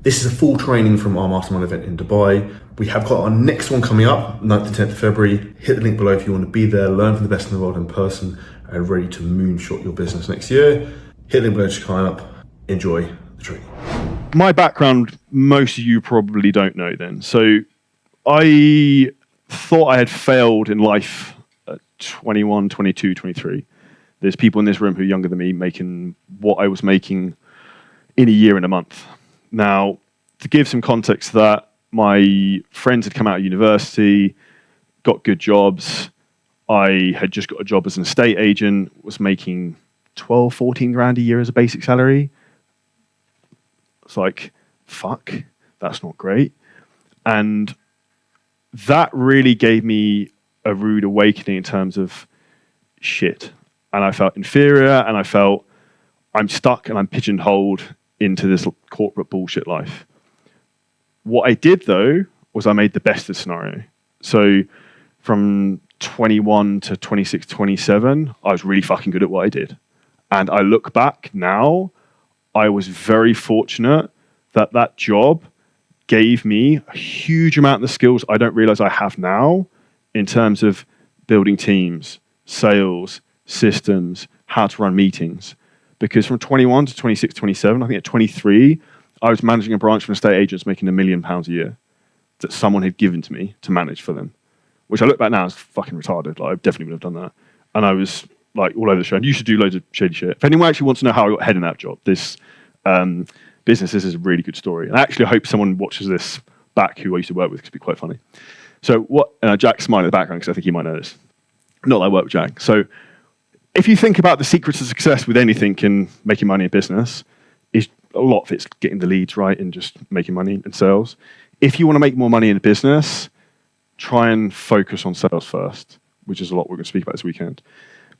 This is a full training from our mastermind event in Dubai. We have got our next one coming up, 9th to 10th of February. Hit the link below if you want to be there, learn from the best in the world in person, and ready to moonshot your business next year. Hit the link below to sign up. Enjoy the training. My background, most of you probably don't know then. So I thought I had failed in life at 21, 22, 23. There's people in this room who are younger than me making what I was making in a year and a month. Now, to give some context to that, my friends had come out of university, got good jobs. I had just got a job as an estate agent, was making 12, 14 grand a year as a basic salary. It's like, fuck, that's not great. And that really gave me a rude awakening in terms of shit. And I felt inferior, and I felt I'm stuck and I'm pigeonholed into this corporate bullshit life. What I did though was I made the best of the scenario. So from 21 to 26, 27, I was really fucking good at what I did. And I look back now, I was very fortunate that that job gave me a huge amount of the skills I don't realize I have now in terms of building teams, sales, systems, how to run meetings. Because from 21 to 26, 27, I think at 23, I was managing a branch of estate agents making £1 million a year that someone had given to me to manage for them, which I look back now as fucking retarded. Like, I definitely would have done that. And I was like all over the show. And you should do loads of shady shit. If anyone actually wants to know how I got ahead in that job, this business, this is a really good story. And I actually hope someone watches this back who I used to work with, because it'd be quite funny. So what, Jack's smiling in the background because I think he might know this. Not that I work with Jack. So if you think about the secrets of success with anything in making money in business, is a lot of it's getting the leads right and just making money in sales. If you want to make more money in business, try and focus on sales first, which is a lot we're going to speak about this weekend.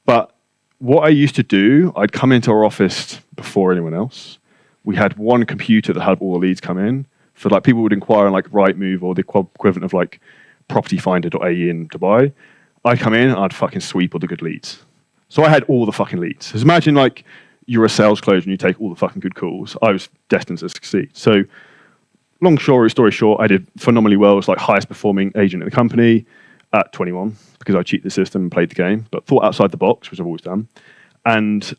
But what I used to do, I'd come into our office before anyone else. We had one computer that had all the leads come in. So like people would inquire on like Rightmove or the equivalent of like propertyfinder.ae in Dubai. I'd come in and I'd fucking sweep all the good leads. So I had all the fucking leads. So imagine like you're a sales closer and you take all the fucking good calls. I was destined to succeed. So long story short, I did phenomenally well. I was like highest performing agent in the company at 21 because I cheated the system and played the game, but thought outside the box, which I've always done. And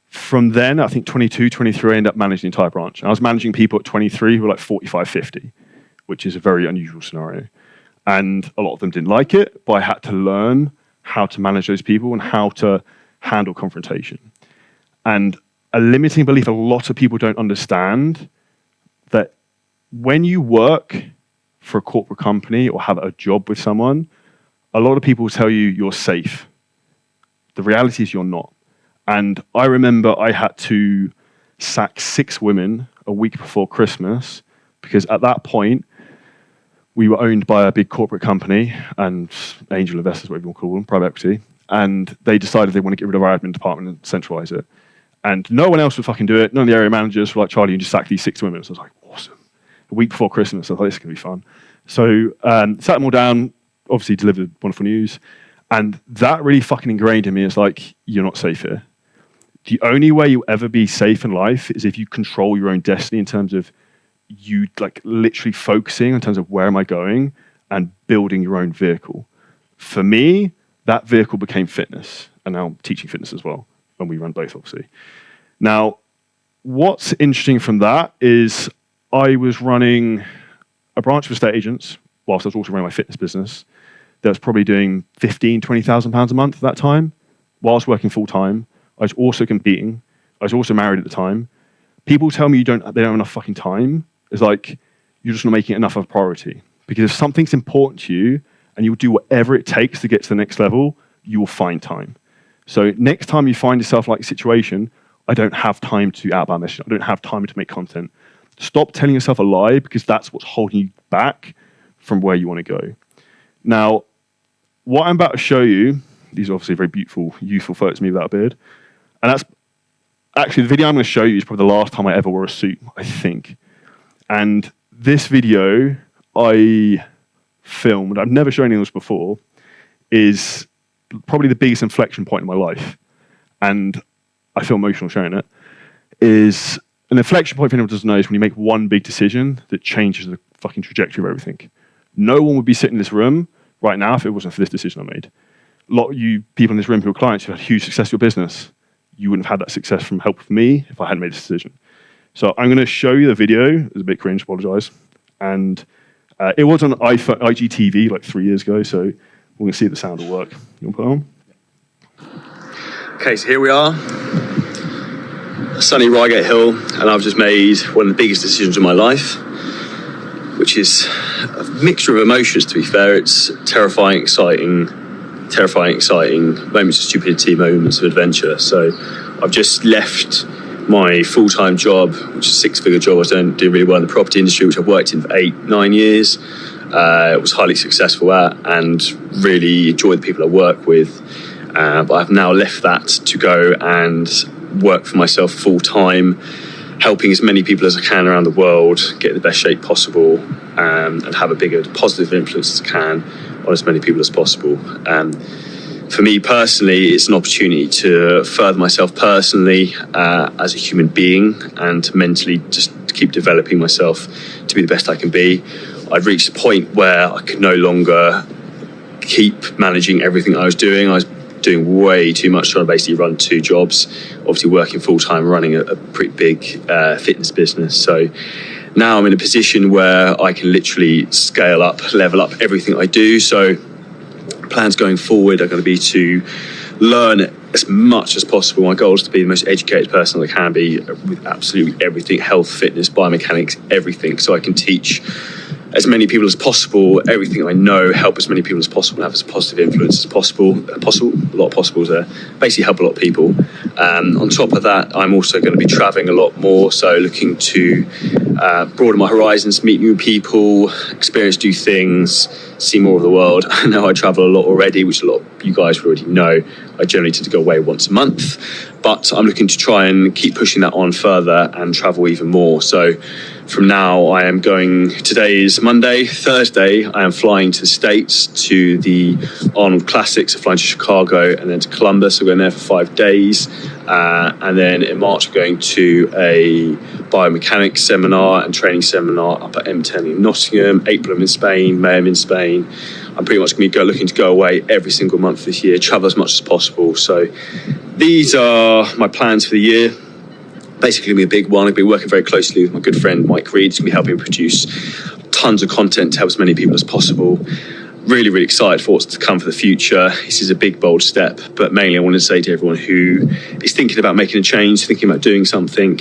from then, I think 22, 23, I ended up managing the entire branch. And I was managing people at 23 who were like 45, 50, which is a very unusual scenario. And a lot of them didn't like it, but I had to learn how to manage those people and how to handle confrontation. And a limiting belief a lot of people don't understand that when you work for a corporate company or have a job with someone, a lot of people will tell you you're safe. The reality is you're not. And I remember I had to sack 6 women a week before Christmas because at that point, we were owned by a big corporate company and angel investors, whatever you want to call them, private equity. And they decided they want to get rid of our admin department and centralize it. And no one else would fucking do it. None of the area managers were like, Charlie, you just sack these 6 women. So I was like, awesome. A week before Christmas, I thought this is going to be fun. So sat them all down, obviously delivered wonderful news. And that really fucking ingrained in me. It's like, you're not safe here. The only way you'll ever be safe in life is if you control your own destiny in terms of you like literally focusing in terms of where am I going and building your own vehicle. For me, that vehicle became fitness, and now I'm teaching fitness as well, and we run both obviously. Now, what's interesting from that is I was running a branch of estate agents whilst I was also running my fitness business that was probably doing £15,000-20,000 a month at that time, whilst working full time. I was also competing. I was also married at the time. People tell me they don't have enough fucking time. It's like, you're just not making it enough of a priority. Because if something's important to you and you'll do whatever it takes to get to the next level, you will find time. So next time you find yourself like a situation, I don't have time to outbound message. I don't have time to make content. Stop telling yourself a lie, because that's what's holding you back from where you want to go. Now, what I'm about to show you, these are obviously very beautiful, youthful photos of me without a beard. And that's actually the video I'm going to show you is probably the last time I ever wore a suit, I think. And this video I filmed, I've never shown anyone else before, is probably the biggest inflection point in my life. And I feel emotional showing it. Is an inflection point, for anyone who doesn't know, is when you make one big decision that changes the fucking trajectory of everything. No one would be sitting in this room right now if it wasn't for this decision I made. A lot of you people in this room who are clients who had huge success with your business, you wouldn't have had that success from help from me if I hadn't made this decision. So I'm going to show you the video. It's a bit cringe, apologise. And it was on IGTV like 3 years ago, so we're going to see if the sound will work. You want to put it on? Okay, so here we are, sunny Reigate Hill, and I've just made one of the biggest decisions of my life, which is a mixture of emotions, to be fair. It's terrifying, exciting, moments of stupidity, moments of adventure. So I've just left my full-time job, which is a 6-figure job. I was doing really well in the property industry, which I've worked in for 8-9 years. It was highly successful at, and really enjoyed the people I work with. But I've now left that to go and work for myself full-time, helping as many people as I can around the world get in the best shape possible, and have a bigger positive influence as I can on as many people as possible. For me personally, it's an opportunity to further myself personally as a human being, and to mentally just keep developing myself to be the best I can be. I'd reached a point where I could no longer keep managing everything I was doing. I was doing way too much, trying to basically run 2 jobs, obviously working full-time, running a pretty big fitness business. So now I'm in a position where I can literally scale up, level up everything I do. So plans going forward are going to be to learn as much as possible. My goal is to be the most educated person I can be with absolutely everything: health, fitness, biomechanics, everything, so I can teach as many people as possible everything I know, help as many people as possible, and have as positive influence as possible. A lot of possibles there. Basically help a lot of people. On top of that, I'm also going to be traveling a lot more, so looking to broaden my horizons, meet new people, experience new things, see more of the world. I know I travel a lot already, which a lot of you guys would already know. I generally tend to go away once a month, but I'm looking to try and keep pushing that on further and travel even more. So from now, I am going, today is Monday, Thursday, I am flying to the States to the Arnold Classics. I'm flying to Chicago and then to Columbus. I'm going there for 5 days. And then in March, I'm going to a biomechanics seminar and training seminar up at M10 in Nottingham. April, I'm in Spain, May, I'm in Spain. I'm pretty much going to be looking to go away every single month this year, travel as much as possible. So these are my plans for the year. Basically, going to be a big one. I've been working very closely with my good friend Mike Reed. He's going to be helping me produce tons of content to help as many people as possible. Really, really excited for what's to come for the future. This is a big, bold step, but mainly I want to say to everyone who is thinking about making a change, thinking about doing something,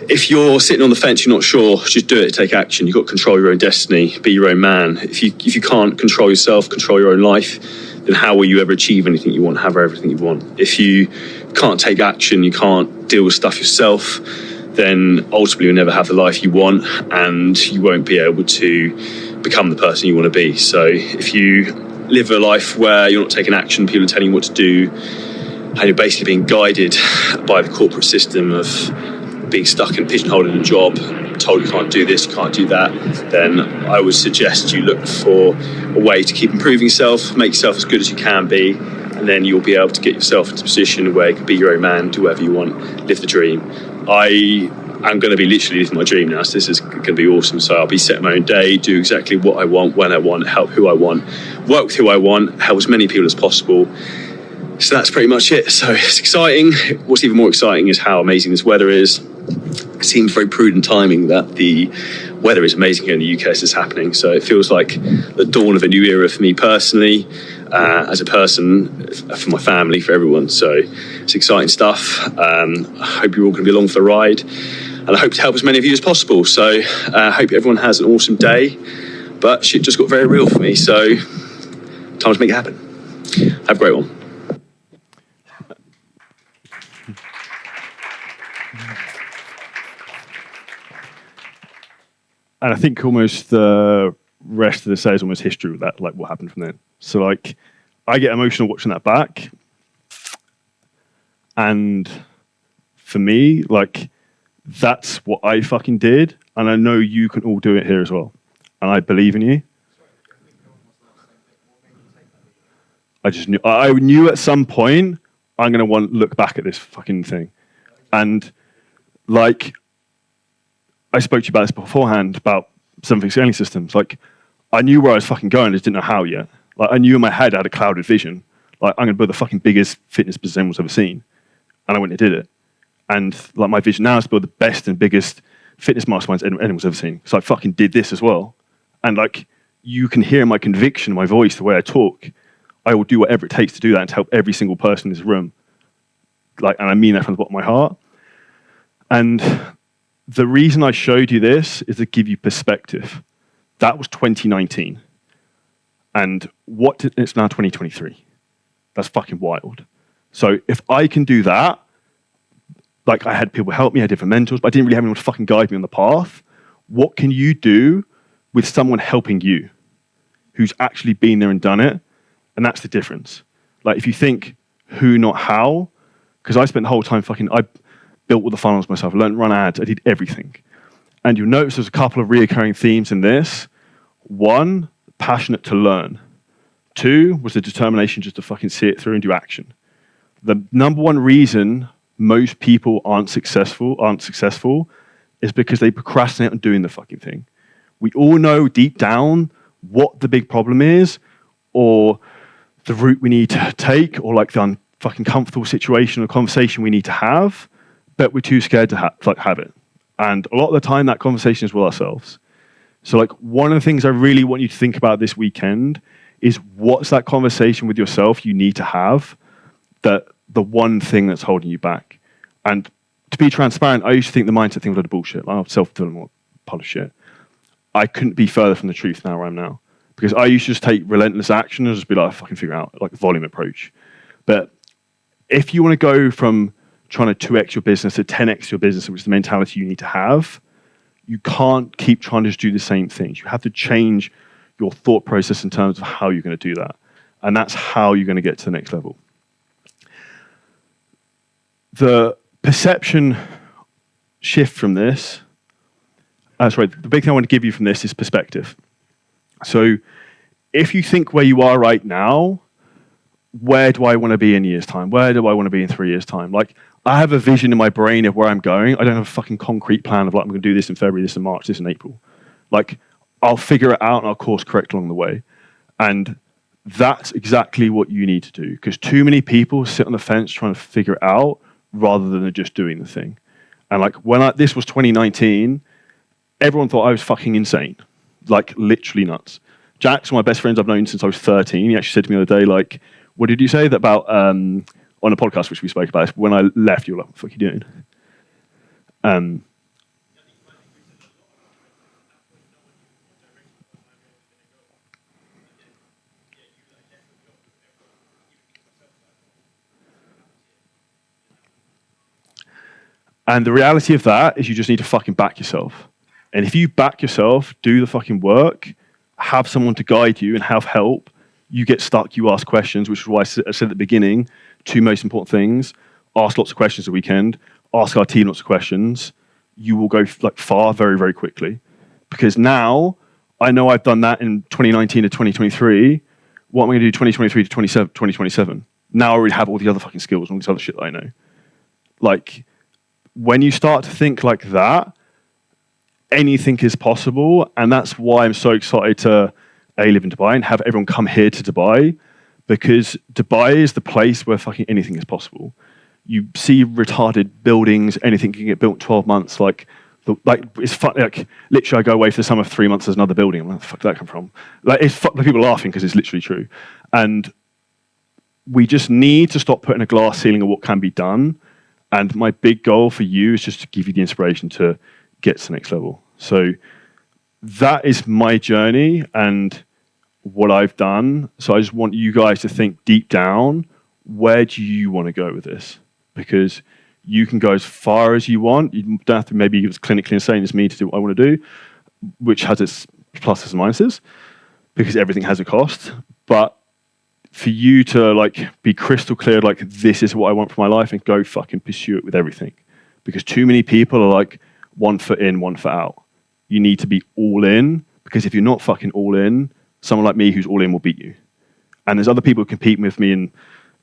if you're sitting on the fence, you're not sure, just do it, take action. You've got to control your own destiny, be your own man. If you can't control yourself, control your own life, then how will you ever achieve anything you want, have everything you want? If you can't take action, you can't deal with stuff yourself, then ultimately you'll never have the life you want, and you won't be able to become the person you want to be. So if you live a life where you're not taking action, people are telling you what to do, and you're basically being guided by the corporate system of being stuck and pigeonholed in a job, told you can't do this, you can't do that, then I would suggest you look for a way to keep improving yourself, make yourself as good as you can be, and then you'll be able to get yourself into a position where you can be your own man, do whatever you want, live the dream. I'm going to be literally living my dream now, so this is going to be awesome. So I'll be setting my own day, do exactly what I want, when I want, help who I want, work with who I want, help as many people as possible. So that's pretty much it. So it's exciting. What's even more exciting is how amazing this weather is. It seems very prudent timing that the weather is amazing here in the UK as it's happening. So it feels like the dawn of a new era for me personally, as a person, for my family, for everyone. So it's exciting stuff. I hope you're all going to be along for the ride, and I hope to help as many of you as possible. So I hope everyone has an awesome day. But shit just got very real for me. So time to make it happen. Have a great one. And I think almost the rest of the say is almost history with that, like what happened from then. So like, I get emotional watching that back. And for me, like, that's what I fucking did. And I know you can all do it here as well. And I believe in you. I knew at some point I'm going to want to look back at this fucking thing. And like, I spoke to you about this beforehand about 7-figure scaling systems. Like, I knew where I was fucking going, I just didn't know how yet. Like, I knew in my head I had a clouded vision. Like, I'm going to build the fucking biggest fitness business anyone's ever seen. And I went and did it. And like, my vision now is to build the best and biggest fitness masterminds anyone's ever seen. So I fucking did this as well. And like, you can hear my conviction, my voice, the way I talk. I will do whatever it takes to do that and to help every single person in this room. Like, and I mean that from the bottom of my heart. And the reason I showed you this is to give you perspective. That was 2019. And it's now 2023. That's fucking wild. So if I can do that, like, I had people help me, I had different mentors, but I didn't really have anyone to fucking guide me on the path. What can you do with someone helping you who's actually been there and done it? And that's the difference. Like, if you think who, not how, because I spent the whole time I built all the funnels myself, I learned to run ads, I did everything. And you'll notice there's a couple of reoccurring themes in this. One, passionate to learn. Two, was the determination just to fucking see it through and do action. The number one reason most people aren't successful is because they procrastinate on doing the fucking thing. We all know deep down what the big problem is, or the route we need to take, or like the fucking comfortable situation or conversation we need to have, but we're too scared to have it. And a lot of the time that conversation is with ourselves. So like, one of the things I really want you to think about this weekend is, what's that conversation with yourself you need to have, that the one thing that's holding you back. And to be transparent, I used to think the mindset thing was a load of bullshit. Like, self-fulfillment pile of shit. I couldn't be further from the truth now where I am now. Because I used to just take relentless action and just be like, fucking figure out, like, a volume approach. But if you want to go from trying to 2x your business to 10x your business, which is the mentality you need to have, you can't keep trying to just do the same things. You have to change your thought process in terms of how you're going to do that. And that's how you're going to get to the next level. The perception shift from this, the big thing I want to give you from this is perspective. So if you think where you are right now, where do I want to be in a year's time? Where do I want to be in 3 years' time? Like, I have a vision in my brain of where I'm going. I don't have a fucking concrete plan of, like, I'm going to do this in February, this in March, this in April. Like, I'll figure it out and I'll course correct along the way. And that's exactly what you need to do, because too many people sit on the fence trying to figure it out rather than just doing the thing. And like, this was 2019, everyone thought I was fucking insane. Like, literally nuts. Jack's one of my best friends I've known since I was 13. He actually said to me the other day, like, what did you say that about, on a podcast which we spoke about, when I left, you were like, what the fuck are you doing? And the reality of that is, you just need to fucking back yourself. And if you back yourself, do the fucking work, have someone to guide you and have help, you get stuck, you ask questions, which is why I said at the beginning, 2 most important things: ask lots of questions the weekend, ask our team lots of questions. You will go like far very, very quickly. Because now, I know I've done that in 2019 to 2023. What am I going to do 2023 to 2027? Now I already have all the other fucking skills and all this other shit that I know. Like, when you start to think like that, anything is possible. And that's why I'm so excited to live in Dubai and have everyone come here to Dubai, because Dubai is the place where fucking anything is possible. You see retarded buildings, anything can get built in 12 months. It's fun. Like, literally, I go away for the summer for 3 months, there's another building. I'm like, where the fuck did that come from? Like, people are laughing because it's literally true. And we just need to stop putting a glass ceiling of what can be done. And my big goal for you is just to give you the inspiration to get to the next level. So that is my journey and what I've done. So I just want you guys to think deep down, where do you want to go with this? Because you can go as far as you want. You don't have to maybe be as clinically insane as me to do what I want to do, which has its pluses and minuses, because everything has a cost. But for you to like be crystal clear, like, this is what I want for my life, and go fucking pursue it with everything. Because too many people are like 1 foot in, 1 foot out. You need to be all in, because if you're not fucking all in, someone like me who's all in will beat you. And there's other people competing with me in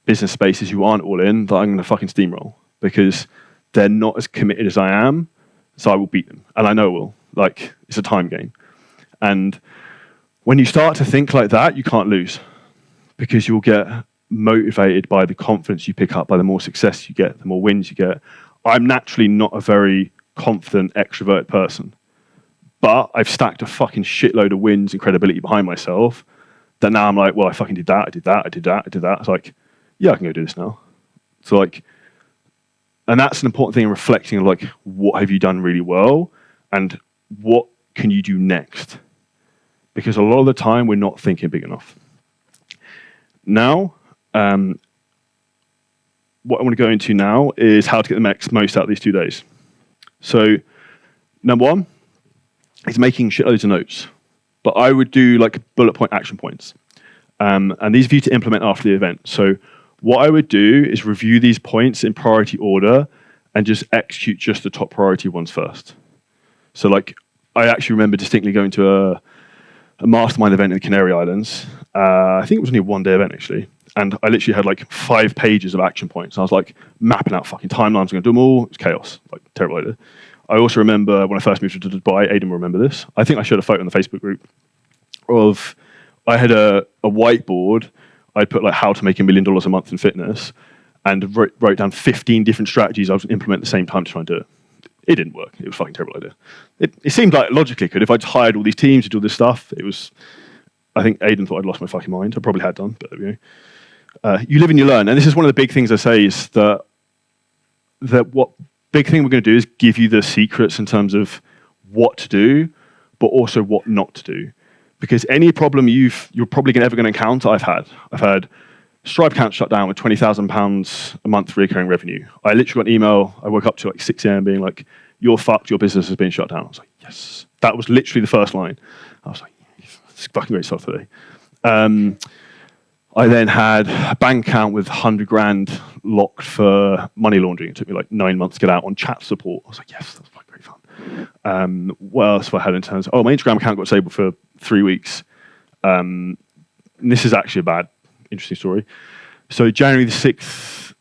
business spaces who aren't all in, that I'm going to fucking steamroll, because they're not as committed as I am. so I will beat them, and I know I will. Like, it's a time game. And when you start to think like that, you can't lose, because you'll get motivated by the confidence you pick up, by the more success you get, the more wins you get. I'm naturally not a very confident, extroverted person, but I've stacked a fucking shitload of wins and credibility behind myself that now I'm like, well, I fucking did that, I did that, I did that, I did that. It's like, yeah, I can go do this now. So like, and that's an important thing in reflecting on like, what have you done really well and what can you do next? Because a lot of the time we're not thinking big enough. Now, what I want to go into now is how to get the most out of these 2 days. So, number one is making shitloads of notes. But I would do like bullet point action points. And these are for you to implement after the event. So what I would do is review these points in priority order and just execute just the top priority ones first. So like, I actually remember distinctly going to a mastermind event in the Canary Islands. I think it was only a 1-day event actually. And I literally had like 5 pages of action points. I was like mapping out fucking timelines. I'm going to do them all. It's chaos. Like, terrible idea. I also remember when I first moved to Dubai, Aidan will remember this. I think I showed a photo in the Facebook group of, I had a whiteboard. I'd put like how to make $1 million a month in fitness and wrote down 15 different strategies I was going to implement at the same time to try and do it. It didn't work. It was a fucking terrible idea. It seemed like logically it could. If I'd hired all these teams to do all this stuff, it was, I think Aidan thought I'd lost my fucking mind. I probably had done, but there we go. You live and you learn. And this is one of the big things I say is that what big thing we're going to do is give you the secrets in terms of what to do, but also what not to do. Because any problem you're probably ever going to encounter, I've had Stripe account shut down with £20,000 a month recurring revenue. I literally got an email. I woke up to like 6 a.m. being like, "You're fucked. Your business has been shut down." I was like, yes. That was literally the first line. I was like, it's fucking great stuff today. I then had a bank account with 100 grand locked for money laundering. It took me like 9 months to get out on chat support. I was like, yes, that's like great fun. What else have I had in terms of, my Instagram account got disabled for 3 weeks. And this is actually a interesting story. So January the 6th,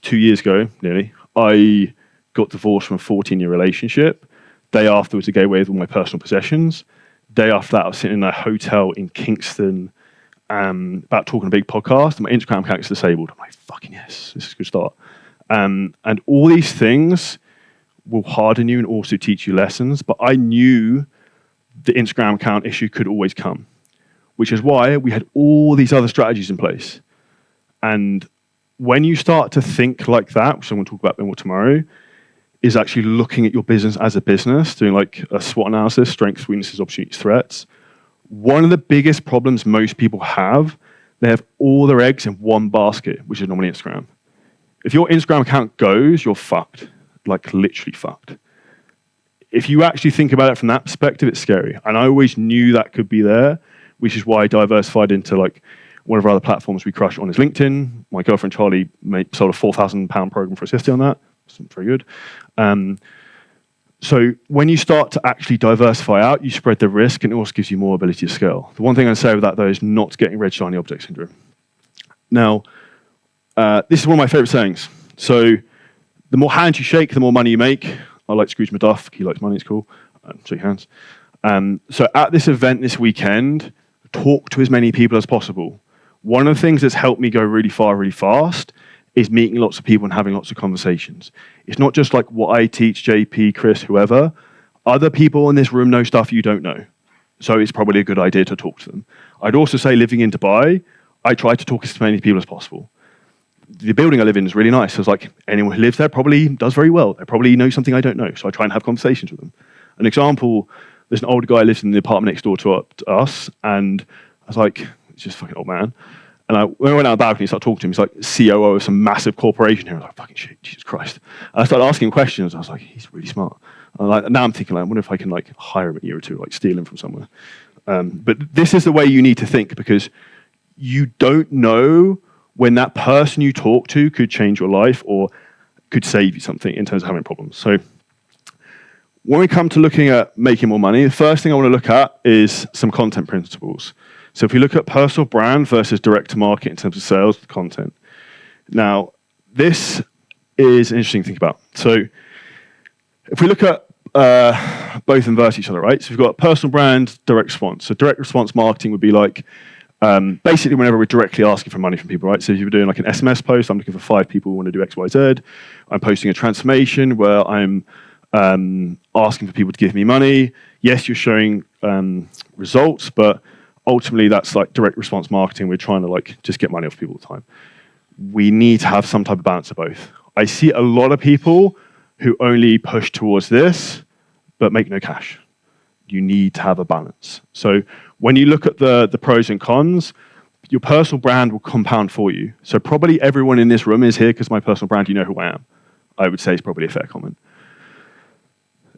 2 years ago, nearly, I got divorced from a 14-year relationship. Day afterwards, I gave away with all my personal possessions. Day after that, I was sitting in a hotel in Kingston, about talking a big podcast, and my Instagram account is disabled. I'm like, fucking yes, this is a good start. And all these things will harden you and also teach you lessons, but I knew the Instagram account issue could always come, which is why we had all these other strategies in place. And when you start to think like that, which I'm going to talk about more tomorrow, is actually looking at your business as a business, doing like a SWOT analysis, strengths, weaknesses, opportunities, threats. One of the biggest problems most people have, they have all their eggs in one basket, which is normally Instagram. If your Instagram account goes, you're fucked, like literally fucked. If you actually think about it from that perspective, it's scary. And I always knew that could be there, which is why I diversified into like one of our other platforms we crush on is LinkedIn. My girlfriend Charlie sold a £4,000 program for assisting on that. It's very good. So when you start to actually diversify out, you spread the risk and it also gives you more ability to scale. The one thing I say with that though is not getting red shiny object syndrome. Now, this is one of my favorite sayings. So the more hands you shake, the more money you make. I like Scrooge McDuck. He likes money, it's cool. Shake hands. So at this event this weekend, talk to as many people as possible. One of the things that's helped me go really far, really fast is meeting lots of people and having lots of conversations. It's not just like what I teach, JP, Chris, whoever. Other people in this room know stuff you don't know. So it's probably a good idea to talk to them. I'd also say living in Dubai, I try to talk to as many people as possible. The building I live in is really nice. So it's like anyone who lives there probably does very well. They probably know something I don't know. So I try and have conversations with them. An example, there's an older guy who lives in the apartment next door to us. And I was like, he's just a fucking old man. And when I went out the balcony and started talking to him, he's like COO of some massive corporation here. I was like, fucking shit, Jesus Christ. And I started asking him questions. I was like, he's really smart. And now I'm thinking, like, I wonder if I can like hire him a year or two, like steal him from somewhere. But this is the way you need to think, because you don't know when that person you talk to could change your life or could save you something in terms of having problems. So when we come to looking at making more money, the first thing I want to look at is some content principles. So if we look at personal brand versus direct to market in terms of sales content. Now, this is an interesting thing to think about. So if we look at both invert each other, right? So we've got personal brand, direct response. So direct response marketing would be like basically whenever we're directly asking for money from people, right? So if you're doing like an SMS post, I'm looking for 5 people who want to do X, Y, Z. I'm posting a transformation where I'm asking for people to give me money. Yes, you're showing results, but ultimately that's like direct response marketing. We're trying to like just get money off people all the time. We need to have some type of balance of both. I see a lot of people who only push towards this, but make no cash. You need to have a balance. So when you look at the pros and cons, your personal brand will compound for you. So probably everyone in this room is here because my personal brand, you know who I am. I would say is probably a fair comment.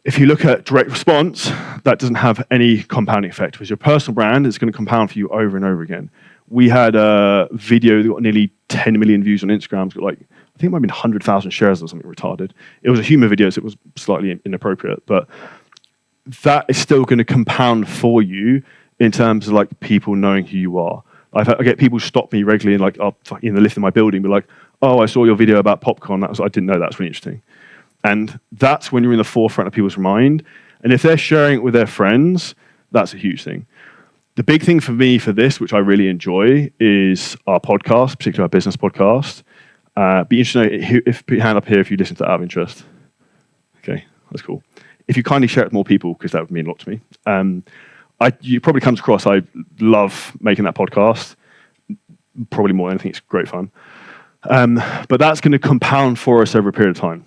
If you look at direct response, that doesn't have any compounding effect because your personal brand is going to compound for you over and over again. We had a video that got nearly 10 million views on Instagram. It's got like, I think it might have been 100,000 shares or something retarded. It was a humor video, so it was slightly inappropriate, but that is still going to compound for you in terms of like people knowing who you are. I get people stop me regularly and like in the lift in my building, be like, "Oh, I saw your video about popcorn. I didn't know that's really interesting." And that's when you're in the forefront of people's mind. And if they're sharing it with their friends, that's a huge thing. The big thing for me for this, which I really enjoy, is our podcast, particularly our business podcast. Be interested to know if put your hand up here if you listen to that out of interest. Okay, that's cool. If you kindly share it with more people, because that would mean a lot to me. You probably comes across, I love making that podcast. Probably more than anything, it's great fun. But that's going to compound for us over a period of time.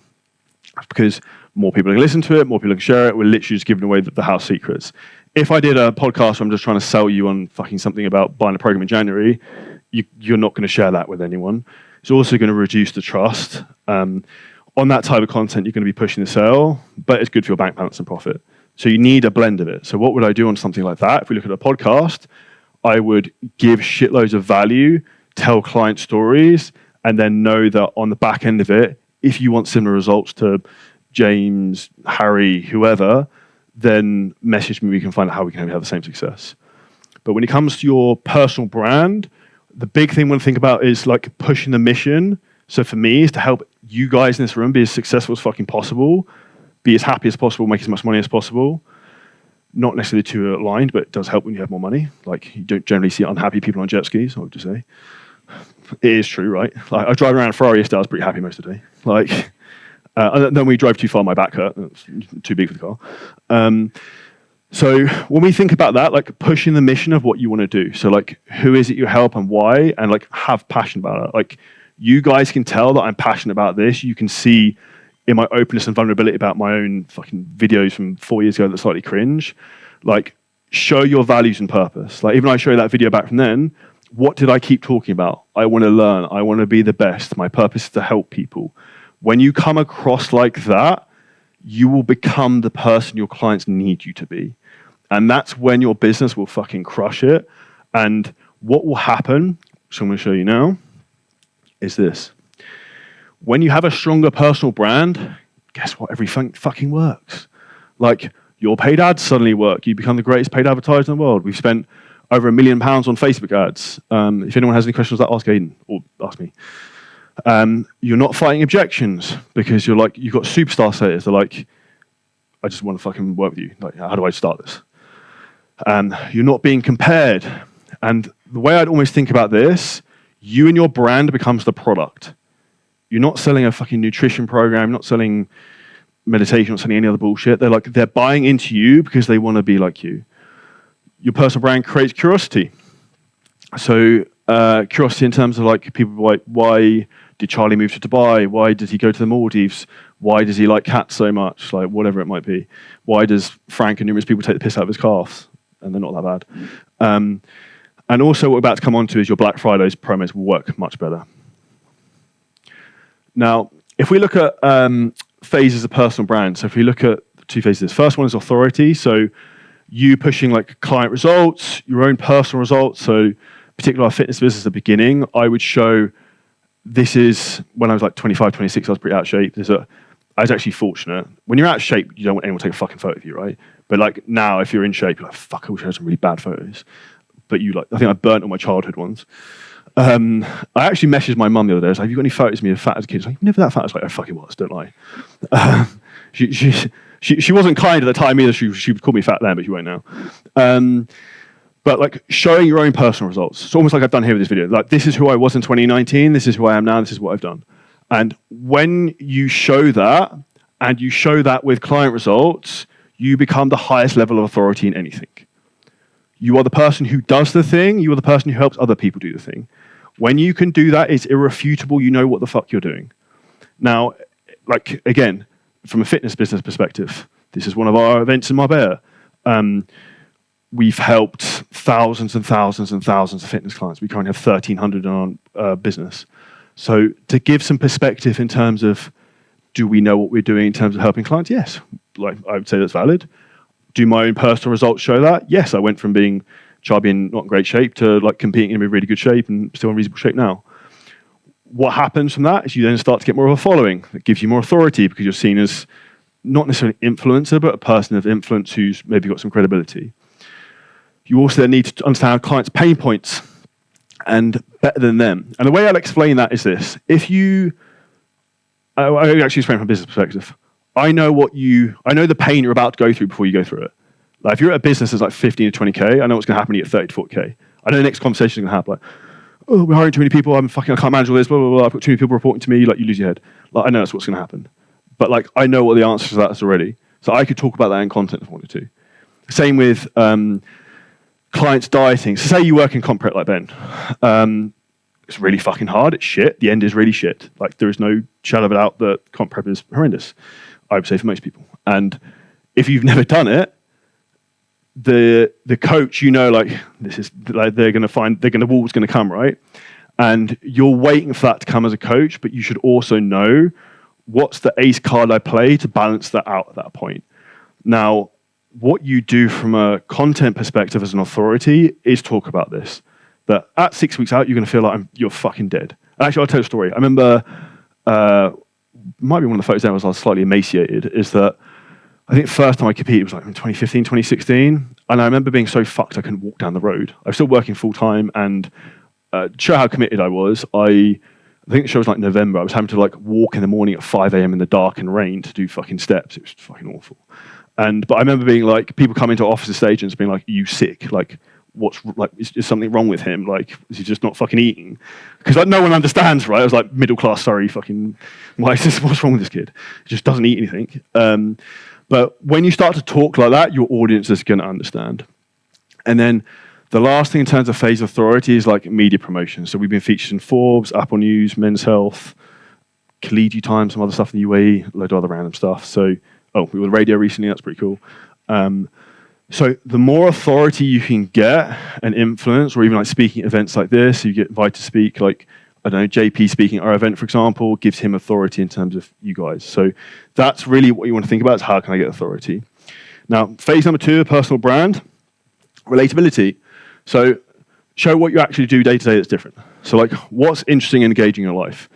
Because more people can listen to it, more people can share it. We're literally just giving away the house secrets. If I did a podcast where I'm just trying to sell you on fucking something about buying a program in January, you're not going to share that with anyone. It's also going to reduce the trust. On that type of content, you're going to be pushing the sale, but it's good for your bank balance and profit. So you need a blend of it. So what would I do on something like that? If we look at a podcast, I would give shitloads of value, tell client stories, and then know that on the back end of it, if you want similar results to James, Harry, whoever, then message me, we can find out how we can have the same success. But when it comes to your personal brand, the big thing I want to think about is like pushing the mission. So for me, is to help you guys in this room be as successful as fucking possible, be as happy as possible, make as much money as possible. Not necessarily too aligned, but it does help when you have more money. Like you don't generally see unhappy people on jet skis, I would just say. It is true, right? Like I drive around a Ferrari yesterday, I was pretty happy most of the day. Like, and then we drove too far, my back hurt. It's too big for the car. So when we think about that, like pushing the mission of what you want to do. So like, who is it you help and why? And like have passion about it. Like you guys can tell that I'm passionate about this. You can see in my openness and vulnerability about my own fucking videos from 4 years ago that slightly cringe. Like show your values and purpose. Like even I show you that video back from then, what did I keep talking about? I want to learn. I want to be the best. My purpose is to help people. When you come across like that, you will become the person your clients need you to be. And that's when your business will fucking crush it. And what will happen, which I'm going to show you now, is this. When you have a stronger personal brand, guess what? Everything fucking works. Like your paid ads suddenly work. You become the greatest paid advertiser in the world. We've spent over £1 million on Facebook ads. If anyone has any questions, ask Aiden or ask me. You're not fighting objections because you've got superstar status. They're like, I just want to fucking work with you. Like, how do I start this? You're not being compared. And the way I'd almost think about this, you and your brand becomes the product. You're not selling a fucking nutrition program, not selling meditation, not selling any other bullshit. They're buying into you because they want to be like you. Your personal brand creates curiosity. So curiosity in terms of like people like, why did Charlie move to Dubai? Why did he go to the Maldives? Why does he like cats so much? Like whatever it might be. Why does Frank and numerous people take the piss out of his calves? And they're not that bad. And also what we're about to come on to is your Black Friday's promos will work much better. Now, if we look at phases of personal brand, so if we look at the 2 phases, first one is authority. So you pushing like client results, your own personal results. So particularly our fitness business at the beginning, I would show this is when I was like 25, 26, I was pretty out of shape. I was actually fortunate. When you're out of shape, you don't want anyone to take a fucking photo of you, right? But like now, if you're in shape, you're like, fuck, I wish I had some really bad photos. But I think I burnt all my childhood ones. I actually messaged my mum the other day. I was like, have you got any photos of me as fat as a kid? She's like, you're never that fat. I was like, oh, fucking was, don't lie. She She wasn't kind at the time either. She would call me fat then, but she won't now. But like showing your own personal results. It's almost like I've done here with this video. Like, this is who I was in 2019. This is who I am now. This is what I've done. And when you show that, and you show that with client results, you become the highest level of authority in anything. You are the person who does the thing. You are the person who helps other people do the thing. When you can do that, it's irrefutable. You know what the fuck you're doing. Now, like, again, from a fitness business perspective, this is one of our events in Marbella. We've helped thousands and thousands and thousands of fitness clients. We currently have 1,300 in our business. So to give some perspective in terms of, do we know what we're doing in terms of helping clients? Yes, like I would say that's valid. Do my own personal results show that? Yes, I went from being chubby and not in great shape to like competing in really good shape and still in reasonable shape now. What happens from that is you then start to get more of a following. It gives you more authority because you're seen as not necessarily an influencer, but a person of influence who's maybe got some credibility. You also then need to understand clients' pain points and better than them. And the way I'll explain that is this. If you, I actually explain from a business perspective. I know the pain you're about to go through before you go through it. Like if you're at a business that's like 15 to 20K, I know what's going to happen when you get 30 to 40K. I know the next conversation is going to happen. Like, oh, we're hiring too many people. I can't manage all this, blah, blah, blah. I've got too many people reporting to me. Like, you lose your head. Like, I know that's what's going to happen. But like, I know what the answer to that is already. So I could talk about that in content if I wanted to. Same with clients dieting. So say you work in comp prep like Ben. It's really fucking hard. It's shit. The end is really shit. Like, there is no shadow of a doubt that comp prep is horrendous, I would say, for most people. And if you've never done it, the coach, like, this is like the wall's gonna come, right? And you're waiting for that to come as a coach, but you should also know what's the ace card I play to balance that out at that point. Now, what you do from a content perspective as an authority is talk about this. That at 6 weeks out, you're going to feel like you're fucking dead. Actually, I'll tell you a story. I remember, might be one of the photos there was I was slightly emaciated, is that I think the first time I competed was like in 2015, 2016. And I remember being so fucked I couldn't walk down the road. I was still working full time, and to show how committed I was, I think the show was like November. I was having to like walk in the morning at 5 a.m. in the dark and rain to do fucking steps. It was fucking awful. But I remember being like, people come into office stations being like, "Are you sick? Like, is something wrong with him? Like, is he just not fucking eating?" Because like no one understands, right? I was like, middle class, sorry, fucking, what's wrong with this kid? He just doesn't eat anything. But when you start to talk like that, your audience is going to understand. And then the last thing in terms of phase authority is like media promotion. So we've been featured in Forbes, Apple News, Men's Health, Khaleesi Times, some other stuff in the UAE, a load of other random stuff. So, we were on the radio recently. That's pretty cool. So the more authority you can get and influence, or even like speaking at events like this, you get invited to speak, like, I don't know, JP speaking at our event, for example, gives him authority in terms of you guys. So that's really what you want to think about, is how can I get authority? Now, phase number 2, personal brand, relatability. So show what you actually do day to day that's different. So like, what's interesting and engaging in your life?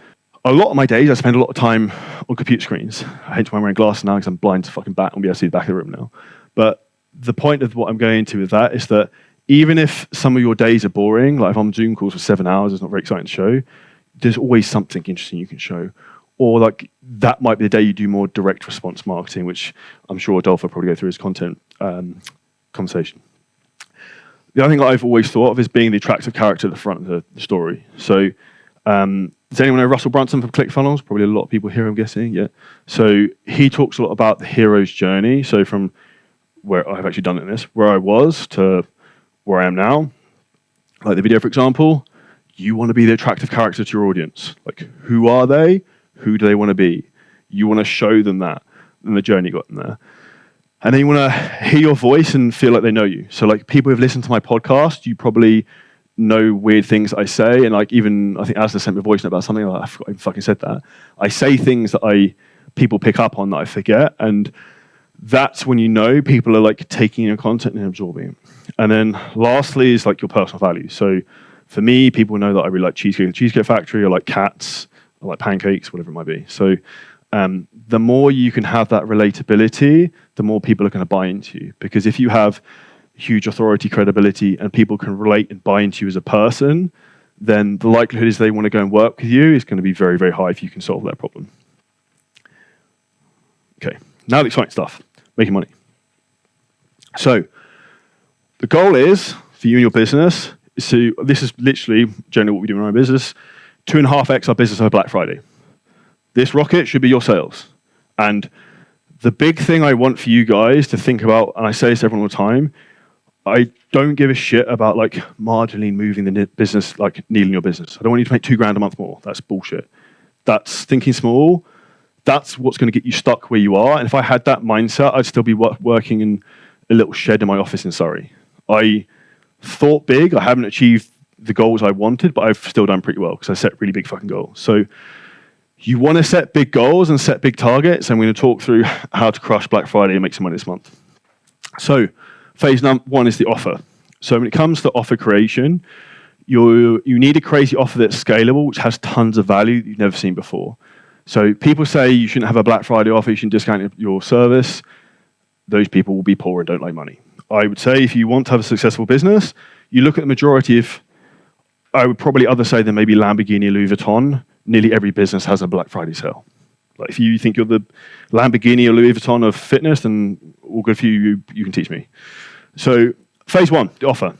A lot of my days, I spend a lot of time on computer screens. Hence why I'm wearing glasses now, because I'm blind to fucking bat and be able to see the back of the room now. But the point of what I'm going into with that is that even if some of your days are boring, like if I'm on Zoom calls for 7 hours, it's not very exciting to show, there's always something interesting you can show. Or like, that might be the day you do more direct response marketing, which I'm sure Adolfo will probably go through his content conversation. The other thing that I've always thought of is being the attractive character at the front of the story. So, does anyone know Russell Brunson from ClickFunnels? Probably a lot of people here, I'm guessing, yeah. So he talks a lot about the hero's journey. So from where I've actually done it in this, where I was to where I am now, like the video, for example, you want to be the attractive character to your audience. Like, who are they? Who do they want to be? You want to show them that and the journey got them there. And then you want to hear your voice and feel like they know you. So like, people who've listened to my podcast, you probably know weird things I say, and like, even I think Asda sent me a voice note about something, like, I forgot I fucking said that. I say things that people pick up on that I forget, and that's when you know people are like taking your content and absorbing it. And then lastly is like your personal values. So for me, people know that I really like Cheesecake Factory, I like cats, I like pancakes, whatever it might be. So the more you can have that relatability, the more people are going to buy into you. Because if you have huge authority, credibility, and people can relate and buy into you as a person, then the likelihood is they want to go and work with you is going to be very, very high if you can solve their problem. Okay, now the exciting stuff. making money. So the goal is for you and your business is to, this is literally generally what we do in our business, 2.5x our business over Black Friday. This rocket should be your sales. And the big thing I want for you guys to think about, and I say this to everyone all the time, I don't give a shit about like marginally moving the business, like needling your business. I don't want you to make $2,000 a month more. That's bullshit. That's thinking small. That's what's going to get you stuck where you are. And if I had that mindset, I'd still be working in a little shed in my office in Surrey. I thought big. I haven't achieved the goals I wanted, but I've still done pretty well because I set really big fucking goals. So you want to set big goals and set big targets. And we're going to talk through how to crush Black Friday and make some money this month. So phase number 1 is the offer. So when it comes to offer creation, you need a crazy offer that's scalable, which has tons of value that you've never seen before. So people say you shouldn't have a Black Friday offer, you shouldn't discount your service. Those people will be poor and don't like money. I would say if you want to have a successful business, you look at the majority of, I would probably other say than maybe Lamborghini, Louis Vuitton, nearly every business has a Black Friday sale. Like if you think you're the Lamborghini or Louis Vuitton of fitness, then all good for you, you can teach me. So phase 1, the offer.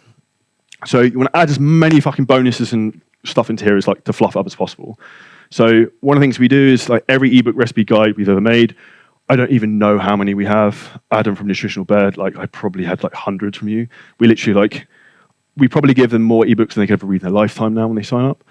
So you want to add as many fucking bonuses and stuff into here as like to fluff up as possible. So one of the things we do is like every ebook recipe guide we've ever made, I don't even know how many we have. Adam from Nutritional Bed, like I probably had like hundreds from you. We literally like, we probably give them more ebooks than they could ever read in their lifetime now when they sign up.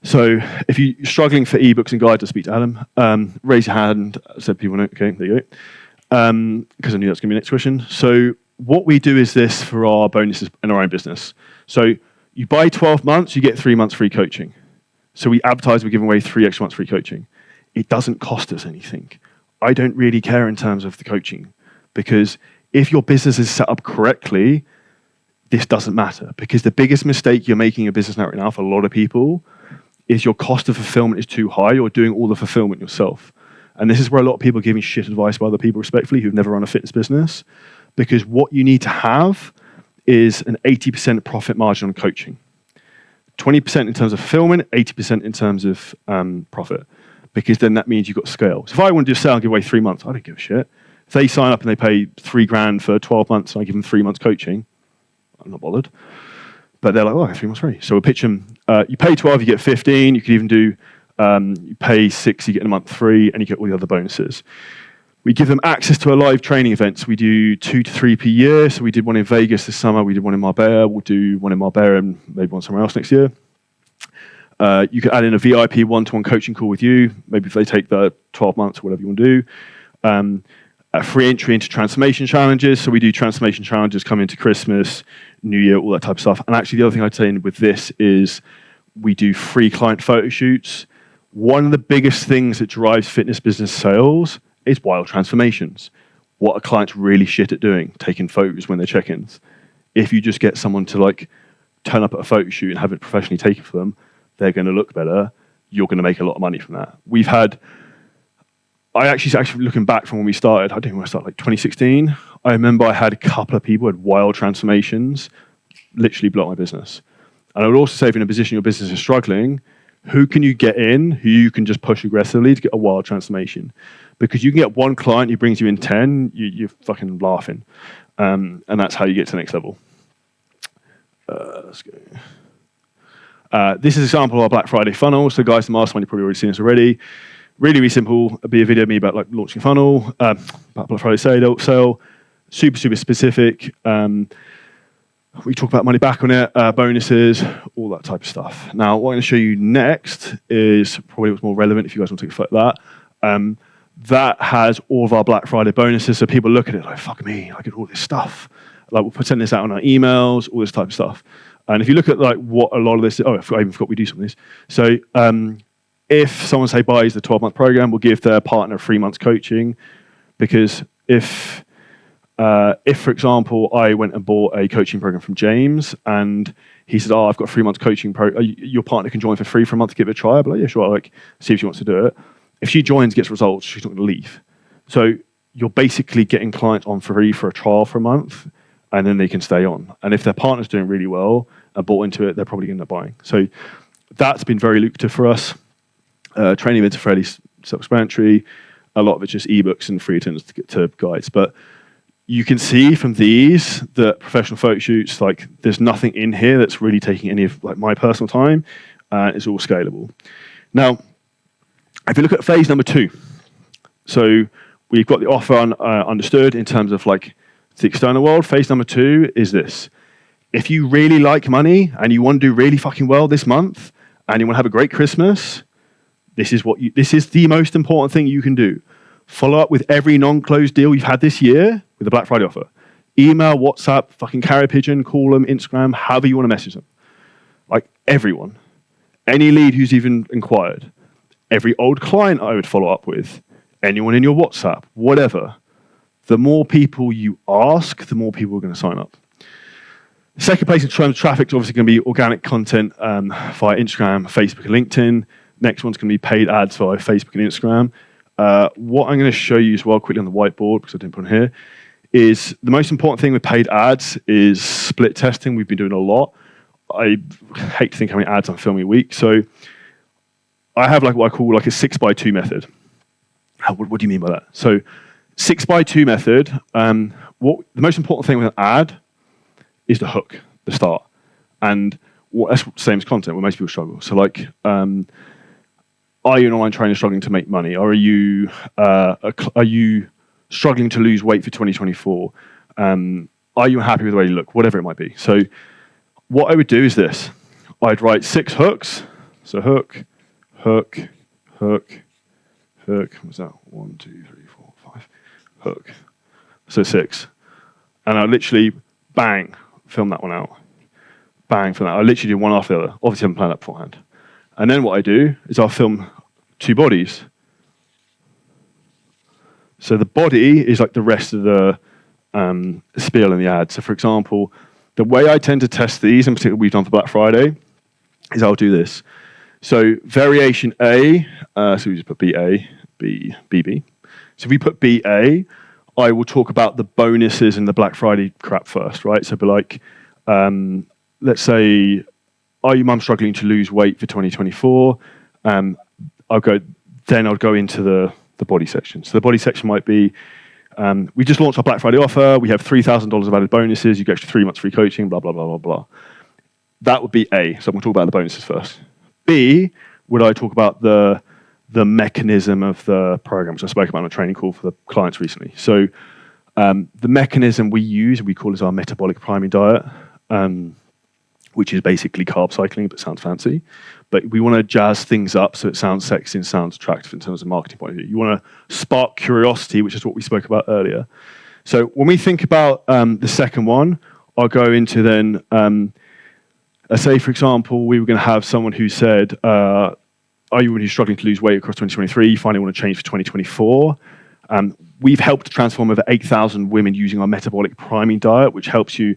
So if you're struggling for ebooks and guides to speak to Adam, raise your hand. I said people know. Okay, there you go. Because I knew that's going to be the next question. So what we do is this for our bonuses in our own business. So you buy 12 months, you get 3 months free coaching. So we advertise, we're giving away 3 extra months free coaching. It doesn't cost us anything. I don't really care in terms of the coaching because if your business is set up correctly, this doesn't matter because the biggest mistake you're making in your business right now for a lot of people is your cost of fulfillment is too high. You're doing all the fulfillment yourself. And this is where a lot of people are giving shit advice by other people respectfully who've never run a fitness business because what you need to have is an 80% profit margin on coaching. 20% in terms of fulfillment, 80% in terms of profit. Because then that means you've got scale. So if I want to do a sale and give away 3 months, I don't give a shit. If they sign up and they pay $3,000 for 12 months and I give them 3 months coaching, I'm not bothered. But they're like, oh, 3 months free. So we'll pitch them, you pay 12, you get 15. You could even do, you pay 6, you get a month free, and you get all the other bonuses. We give them access to a live training events. We do 2 to 3 per year. So we did one in Vegas this summer. We did one in Marbella. We'll do one in Marbella and maybe one somewhere else next year. You could add in a VIP one-to-one coaching call with you, maybe if they take the 12 months or whatever you want to do. A free entry into transformation challenges. So we do transformation challenges coming into Christmas, New Year, all that type of stuff. And actually the other thing I'd say with this is we do free client photo shoots. One of the biggest things that drives fitness business sales is wild transformations. What are clients really shit at doing? Taking photos when they're check-ins. If you just get someone to like turn up at a photo shoot and have it professionally taken for them, they're going to look better. You're going to make a lot of money from that. We've had, I actually looking back from when we started, I don't know when I started, like 2016. I remember I had a couple of people who had wild transformations, literally blow up my business. And I would also say if you're in a position your business is struggling, who can you get in who you can just push aggressively to get a wild transformation? Because you can get one client who brings you in 10, you're fucking laughing. And that's how you get to the next level. Let's go. This is an example of our Black Friday funnel. So guys, the mastermind, you've probably already seen this already. Really, really simple. It'll be a video of me about like launching a funnel, about Black Friday sale, super, super specific. We talk about money back on it, bonuses, all that type of stuff. Now, what I'm going to show you next is probably what's more relevant if you guys want to take a photo of that. That has all of our Black Friday bonuses. So people look at it like, fuck me, I get all this stuff. Like we'll send this out on our emails, all this type of stuff. And if you look at like what a lot of this, I even forgot we do some of this. So if someone say buys the 12-month program, we'll give their partner 3 months coaching. Because if for example, I went and bought a coaching program from James and he said, I've got a 3 months coaching your partner can join for free for a month to give it a try. I'll be like, yeah, sure, like see if she wants to do it. If she joins, gets results, she's not going to leave. So you're basically getting clients on free for a trial for a month and then they can stay on. And if their partner's doing really well and bought into it, they're probably going to end up buying. So that's been very lucrative for us. Training events are fairly self-explanatory. A lot of it's just ebooks and free attendance to get to guides. But you can see from these that professional photo shoots, like there's nothing in here that's really taking any of like my personal time. It's all scalable. Now, if you look at phase number 2, so we've got the offer understood in terms of like the external world. Phase number 2 is this. If you really like money and you want to do really fucking well this month and you want to have a great Christmas, this is the most important thing you can do. Follow up with every non-closed deal you've had this year with a Black Friday offer. Email, WhatsApp, fucking carrier pigeon, call them, Instagram, however you want to message them. Like everyone. Any lead who's even inquired. Every old client I would follow up with. Anyone in your WhatsApp, whatever. The more people you ask, the more people are going to sign up. Second place in terms of traffic is obviously going to be organic content via Instagram, Facebook, and LinkedIn. Next one's going to be paid ads via Facebook and Instagram. What I'm going to show you as well quickly on the whiteboard, because I didn't put it here, is the most important thing with paid ads is split testing. We've been doing a lot. I hate to think how many ads I'm filming a week. So I have like what I call like a 6x2 method. What do you mean by that? So 6x2 method, the most important thing with an ad is the hook, the start. And that's the same as content where most people struggle. So like, are you an online trainer struggling to make money? Or are you struggling to lose weight for 2024? Are you happy with the way you look? Whatever it might be. So what I would do is this. I'd write 6 hooks. So hook, hook, hook, hook. What's that? 1, 2, 3, 4, 5. Hook. So 6. And I literally, bang, film that one out. Bang, film that. I literally do one after the other. Obviously, I haven't planned that beforehand. And then what I do is I'll film 2 bodies. So the body is like the rest of the spiel in the ad. So for example, the way I tend to test these, in particular we've done for Black Friday, is I'll do this. So variation A, so we just put BA, BB. So if we put BA, I will talk about the bonuses and the Black Friday crap first, right? So be like, let's say, are you mum struggling to lose weight for 2024? I'll go into the body section. So the body section might be, we just launched our Black Friday offer. We have $3,000 of added bonuses. You get extra 3 months free coaching, blah, blah, blah, blah, blah. That would be A. So I'm going to talk about the bonuses first. B, would I talk about the mechanism of the program, which I spoke about on a training call for the clients recently. So the mechanism we use, we call it our metabolic priming diet, which is basically carb cycling, but sounds fancy. But we want to jazz things up so it sounds sexy and sounds attractive in terms of marketing point of view. You want to spark curiosity, which is what we spoke about earlier. So when we think about the second one, I'll go into then, let's say, for example, we were going to have someone who said, are you really struggling to lose weight across 2023? You finally want to change for 2024? We've helped transform over 8,000 women using our metabolic priming diet, which helps you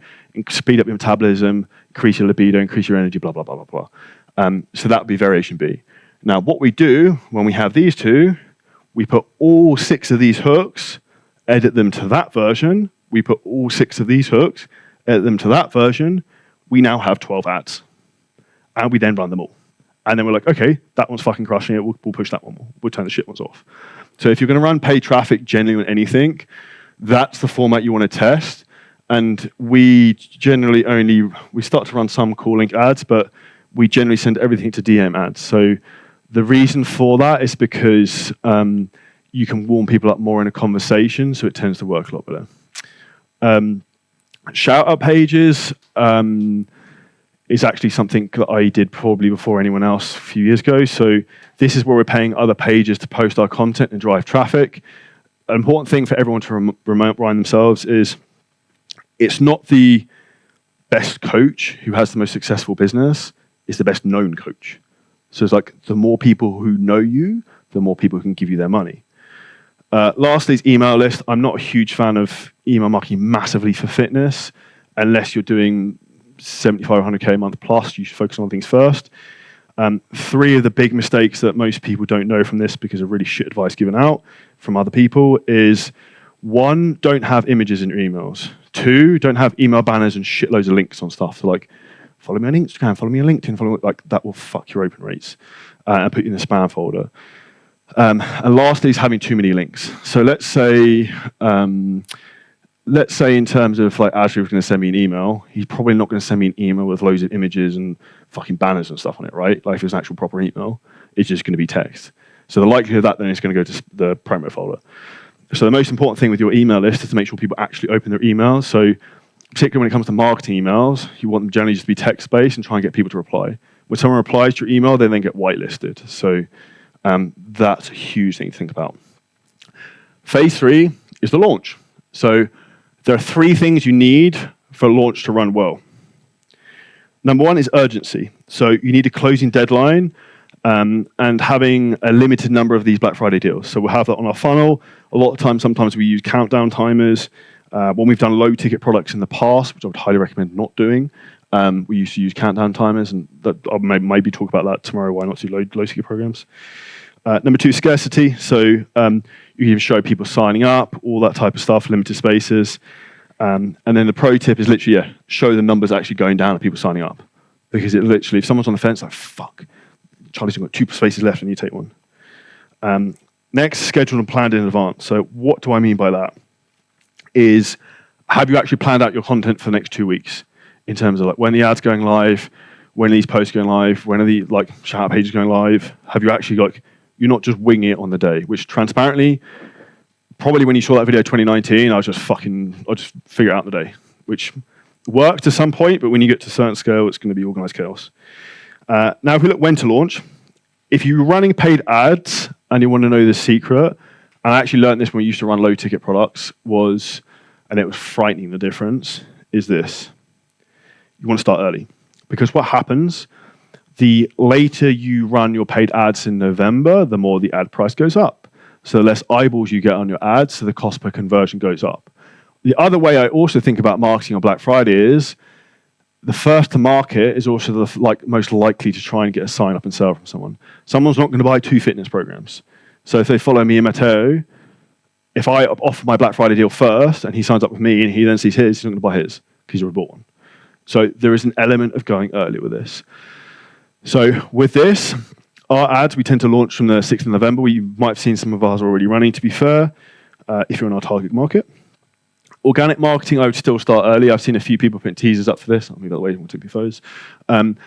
speed up your metabolism, increase your libido, increase your energy, blah, blah, blah, blah, blah. So that would be variation B. Now, what we do when we have these two, we put all 6 of these hooks, edit them to that version. We put all 6 of these hooks, edit them to that version. We now have 12 ads. And we then run them all. And then we're like, okay, that one's fucking crushing it. We'll push that one more. We'll turn the shit ones off. So if you're going to run paid traffic generally on anything, that's the format you want to test. And we generally we start to run some call link ads, but we generally send everything to DM ads. So the reason for that is because you can warm people up more in a conversation, so it tends to work a lot better. Shout out pages is actually something that I did probably before anyone else a few years ago. So this is where we're paying other pages to post our content and drive traffic. An important thing for everyone to remind themselves is it's not the best coach who has the most successful business, it's the best known coach. So it's like the more people who know you, the more people who can give you their money. Lastly is email list. I'm not a huge fan of email marketing massively for fitness. Unless you're doing 75, 100K a month plus, you should focus on things first. 3 of the big mistakes that most people don't know from this because of really shit advice given out from other people is 1, don't have images in your emails. 2, don't have email banners and shitloads of links on stuff. So like, follow me on Instagram, follow me on LinkedIn, like that will fuck your open rates and put you in the spam folder. And lastly is having too many links. So let's say in terms of like Azure was going to send me an email, he's probably not going to send me an email with loads of images and fucking banners and stuff on it, right? Like if it's an actual proper email, it's just going to be text. So the likelihood of that then is going to go to the promo folder. So the most important thing with your email list is to make sure people actually open their emails. So particularly when it comes to marketing emails, you want them generally just to be text-based and try and get people to reply. When someone replies to your email, they then get whitelisted. So that's a huge thing to think about. Phase 3 is the launch. So there are 3 things you need for a launch to run well. Number 1 is urgency. So you need a closing deadline and having a limited number of these Black Friday deals. So we'll have that on our funnel. A lot of times, sometimes we use countdown timers. When we've done low ticket products in the past, which I would highly recommend not doing, we used to use countdown timers, and I'll maybe talk about that tomorrow, why not do low ticket programs. Number 2, scarcity. So you can even show people signing up, all that type of stuff, limited spaces. And then the pro tip is literally, show the numbers actually going down of people signing up. Because it literally, if someone's on the fence, like, fuck, Charlie's got 2 spaces left and you take one. Next, scheduled and planned in advance. So what do I mean by that? Is have you actually planned out your content for the next 2 weeks in terms of like when the ad's going live, when are these posts going live, when are the like shout out pages going live? Have you actually you're not just winging it on the day, which transparently, probably when you saw that video 2019, I'll just figure it out the day, which worked to some point, but when you get to a certain scale, it's going to be organized chaos. Now, if we look when to launch, if you're running paid ads and you want to know the secret, and I actually learned this when we used to run low ticket products, and it was frightening the difference, is this. You want to start early. Because what happens, the later you run your paid ads in November, the more the ad price goes up. So the less eyeballs you get on your ads, so the cost per conversion goes up. The other way I also think about marketing on Black Friday is the first to market is also the most likely to try and get a sign up and sell from someone. Someone's not going to buy 2 fitness programs. So if they follow me and Matteo, if I offer my Black Friday deal first and he signs up with me and he then sees his, he's not going to buy his because he's already bought one. So there is an element of going early with this. So with this, our ads, we tend to launch from the 6th of November. You might have seen some of ours already running, to be fair, if you're in our target market. Organic marketing, I would still start early. I've seen a few people putting teasers up for this. I'll move that away, we'll take your photos. And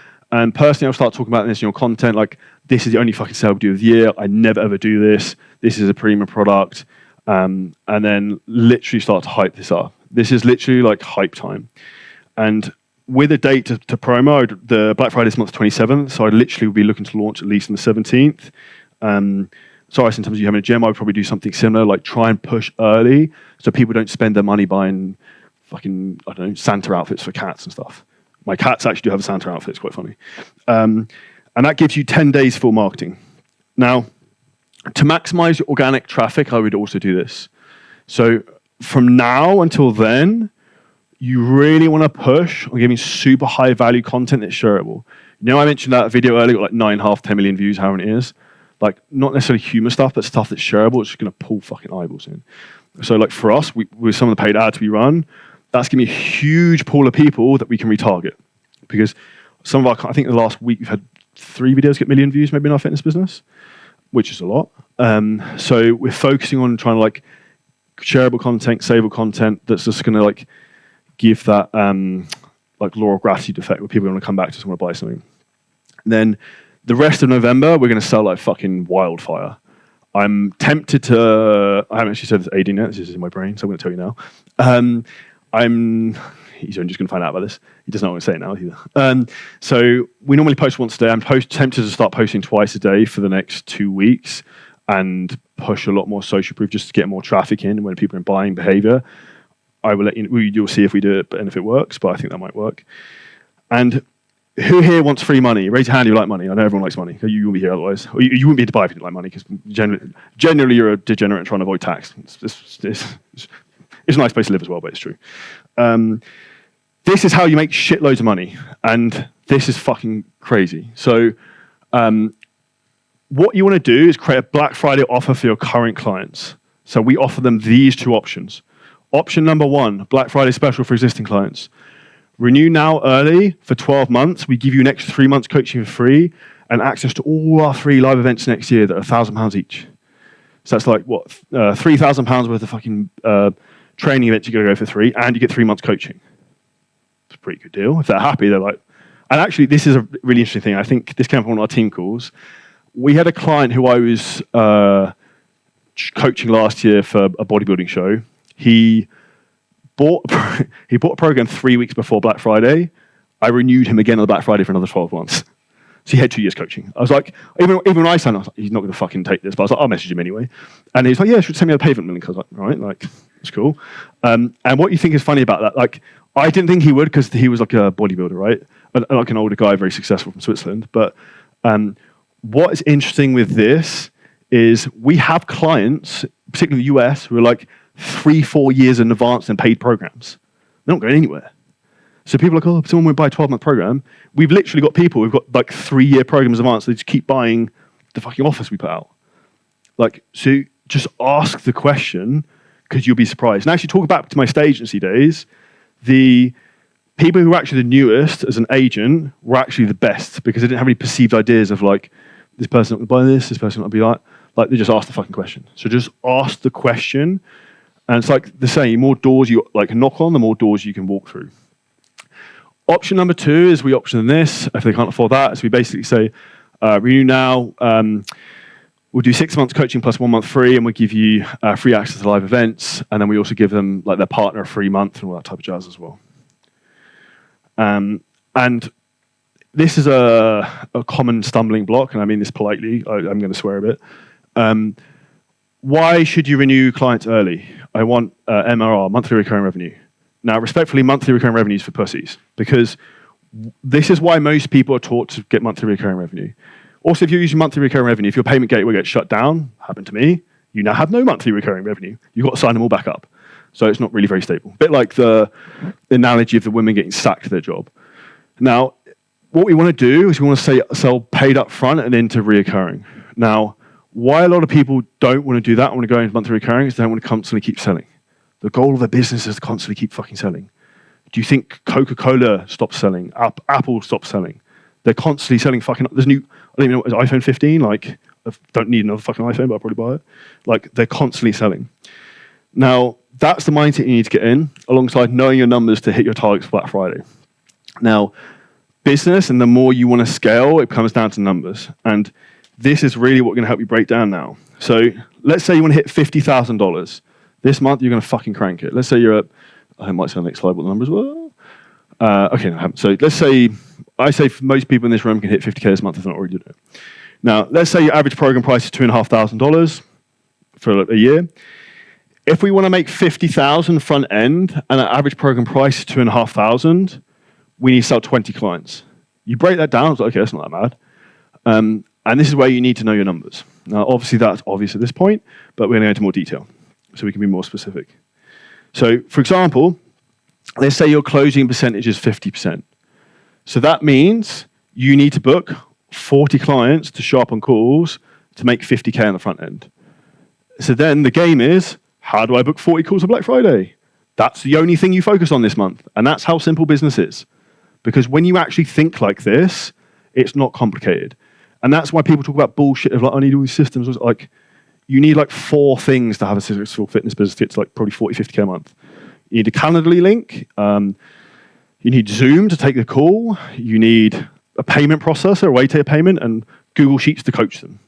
personally, I'll start talking about this in your content, like, this is the only fucking sale we do of the year. I never ever do this. This is a premium product. And then literally start to hype this up. This is literally like hype time. And with a date to promo, the Black Friday this month, 27th, so I literally will be looking to launch at least on the 17th. So in terms of you having a gym, I would probably do something similar, like try and push early so people don't spend their money buying fucking, I don't know, Santa outfits for cats and stuff. My cats actually do have a Santa outfit, it's quite funny. And that gives you 10 days full marketing. Now, to maximize your organic traffic, I would also do this. So from now until then, you really want to push on giving super high value content that's shareable. You know, I mentioned that video earlier, got like 9.5, 10 million views, however it is. Like, not necessarily humor stuff, but stuff that's shareable. It's just going to pull fucking eyeballs in. So, like, for us, with some of the paid ads we run, that's going to be a huge pool of people that we can retarget. Because some of our, I think the last week we've had 3 videos get million views, maybe in our fitness business, which is a lot. So we're focusing on trying to, like, shareable content, savable content that's just going to, like, give that, like, law of gratitude effect where people want to come back to us and want to buy something. And then the rest of November, we're going to sell like fucking wildfire. I'm tempted to, I haven't actually said this to Aiden yet, this is in my brain, so I'm going to tell you now. He's only just going to find out about this. He doesn't know what I'm saying now either. So we normally post once a day. I'm tempted to start posting twice a day for the next 2 weeks and push a lot more social proof just to get more traffic in when people are in buying behavior. I will let you know, you'll see if we do it and if it works, but I think that might work. And who here wants free money? Raise your hand if you like money. I know everyone likes money. You won't be here otherwise. Or you wouldn't be here to buy if you didn't like money, because generally you're a degenerate and trying to avoid tax. It's a nice place to live as well, but it's true. This is how you make shitloads of money. And this is fucking crazy. So what you want to do is create a Black Friday offer for your current clients. So we offer them these 2 options. Option number 1, Black Friday special for existing clients. Renew now early for 12 months. We give you an extra 3 months coaching for free and access to all our free live events next year that are £1,000 each. So that's like what, £3,000 worth of fucking training events you're going to go for 3, and you get 3 months coaching. It's a pretty good deal. If they're happy, they're like, and actually this is a really interesting thing. I think this came from one of our team calls. We had a client who I was coaching last year for a bodybuilding show. He bought a program 3 weeks before Black Friday. I renewed him again on Black Friday for another 12 months. So he had 2 years coaching. I was like, even when I signed, I was like, he's not going to fucking take this. But I was like, I'll message him anyway. And he's like, yeah, should send me a payment link. I was like, right, like, that's cool. And what you think is funny about that? Like, I didn't think he would because he was like a bodybuilder, right? Like an older guy, very successful from Switzerland. But what is interesting with this is we have clients, particularly in the US, who are like 3-4 years in advance in paid programs. They're not going anywhere. So people are like, oh, if someone would buy a 12-month program. We've literally got people who've got like 3-year programs in advance. They just keep buying the fucking offers we put out. Like, so just ask the question because you'll be surprised. And actually, talking back to my state agency days, the people who were actually the newest as an agent were actually the best because they didn't have any perceived ideas of like, this person not going to buy this person not going to be like they just asked the fucking question. So just ask the question. And it's like the same, more doors you like knock on, the more doors you can walk through. Option number 2 is we option this. If they can't afford that, so we basically say, renew now. We'll do 6 months coaching plus 1 month free, and we'll give you free access to live events. And then we also give them like their partner a free month and all that type of jazz as well. And this is a common stumbling block, and I mean this politely. I'm going to swear a bit. Why should you renew clients early? I want MRR, monthly recurring revenue. Now, respectfully, monthly recurring revenue is for pussies because this is why most people are taught to get monthly recurring revenue. Also, if you're using monthly recurring revenue, if your payment gateway gets shut down, happened to me, you now have no monthly recurring revenue. You've got to sign them all back up. So it's not really very stable. A bit like the analogy of the women getting sacked their job. Now, what we want to do is we want to sell paid up front and into reoccurring. Now, why a lot of people don't want to do that, want to go into monthly recurring, is they don't want to constantly keep selling. The goal of a business is to constantly keep fucking selling. Do you think Coca-Cola stops selling? Apple stops selling? They're constantly selling fucking... There's new... I don't even know what is iPhone 15. Like, I don't need another fucking iPhone, but I'll probably buy it. Like, they're constantly selling. Now, that's the mindset you need to get in, alongside knowing your numbers to hit your targets for Black Friday. Now, business, and the more you want to scale, it comes down to numbers. And this is really what we're going to help you break down now. So let's say you want to hit $50,000. This month, you're going to fucking crank it. Let's say you're at... I might say on the next slide what the numbers were. Okay, no, I haven't. So let's say... I say most people in this room can hit 50K this month if they're not already doing it. Now, let's say your average program price is $2,500 for a year. If we want to make 50,000 front end and our average program price is 2,500, we need to sell 20 clients. You break that down, it's like, okay, that's not that bad. And this is where you need to know your numbers. Now, obviously, that's obvious at this point, but we're going to go into more detail so we can be more specific. So, for example, let's say your closing percentage is 50%. So that means you need to book 40 clients to show up on calls to make 50K on the front end. So then the game is, how do I book 40 calls on Black Friday? That's the only thing you focus on this month. And that's how simple business is. Because when you actually think like this, it's not complicated. And that's why people talk about bullshit of like, I need all these systems. Like, you need like 4 things to have a successful fitness business. It's like probably 40, 50K a month. You need a Calendly link. You need Zoom to take the call. You need a payment processor, a way to take a payment, and Google Sheets to coach them.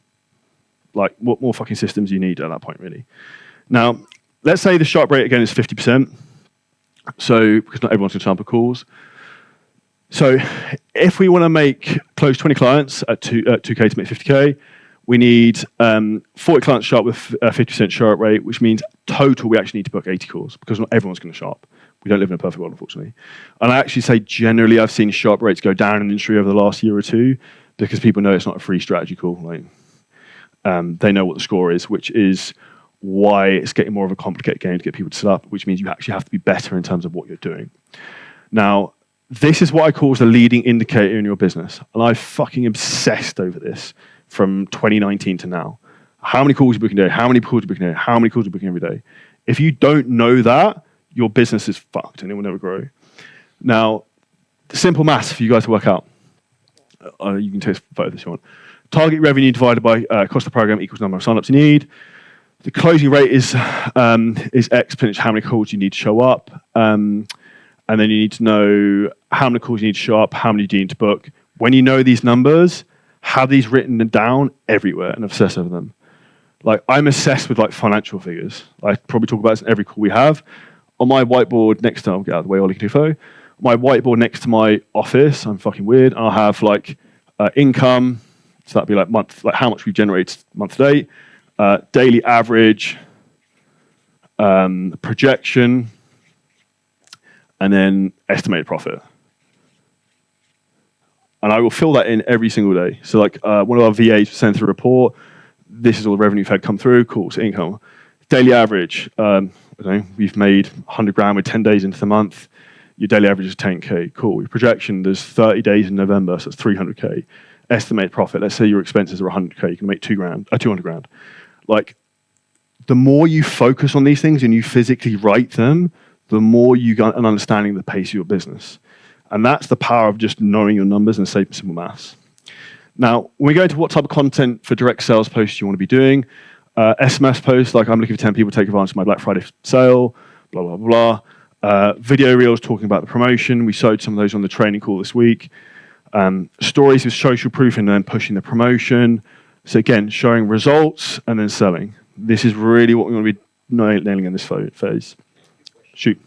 Like, what more fucking systems do you need at that point, really? Now, let's say the sharp rate again is 50%. So, because not everyone's going to jump on calls. So, if we want to close 20 clients at 2K to make 50K, we need 40 clients sharp with 50% sharp rate, which means total we actually need to book 80 calls because not everyone's going to sharp. We don't live in a perfect world, unfortunately. And I actually say generally I've seen sharp rates go down in the industry over the last year or two because people know it's not a free strategy call. Like, they know what the score is, which is why it's getting more of a complicated game to get people to set up, which means you actually have to be better in terms of what you're doing. Now, this is what I call the leading indicator in your business. And I've fucking obsessed over this from 2019 to now. How many calls are you booking a day? How many calls are you booking a day? How many calls are you booking every day? If you don't know that, your business is fucked and it will never grow. Now, simple maths for you guys to work out. You can take a photo if you want. Target revenue divided by cost of program equals number of signups you need. The closing rate is exponential. How many calls you need to show up, and then you need to know how many calls you need to show up, how many do you need to book. When you know these numbers, have these written down everywhere and obsess over them. Like, I'm obsessed with like financial figures. I probably talk about this in every call we have. On my whiteboard next to, I'll get out of the way, Ollie Knufo. My whiteboard next to my office, I'm fucking weird. I'll have like income, so that'd be like month, like how much we've generated month to date, daily average, projection, and then estimated profit. And I will fill that in every single day. So like one of our VAs sent through a report. This is all the revenue we've had come through. Cool, so income. Daily average, I don't know, we've made 100 grand with 10 days into the month. Your daily average is 10K. Cool. Your projection, there's 30 days in November, so it's 300K. Estimated profit, let's say your expenses are 100K. You can make 200 grand. Like, the more you focus on these things and you physically write them, the more you get an understanding of the pace of your business. And that's the power of just knowing your numbers and simple maths. Now, when we go into what type of content for direct sales posts you want to be doing, SMS posts, like I'm looking for 10 people to take advantage of my Black Friday sale, blah, blah, blah. Video reels talking about the promotion. We showed some of those on the training call this week. Stories with social proof and then pushing the promotion. So again, showing results and then selling. This is really what we want to be nailing in this phase. Shoot.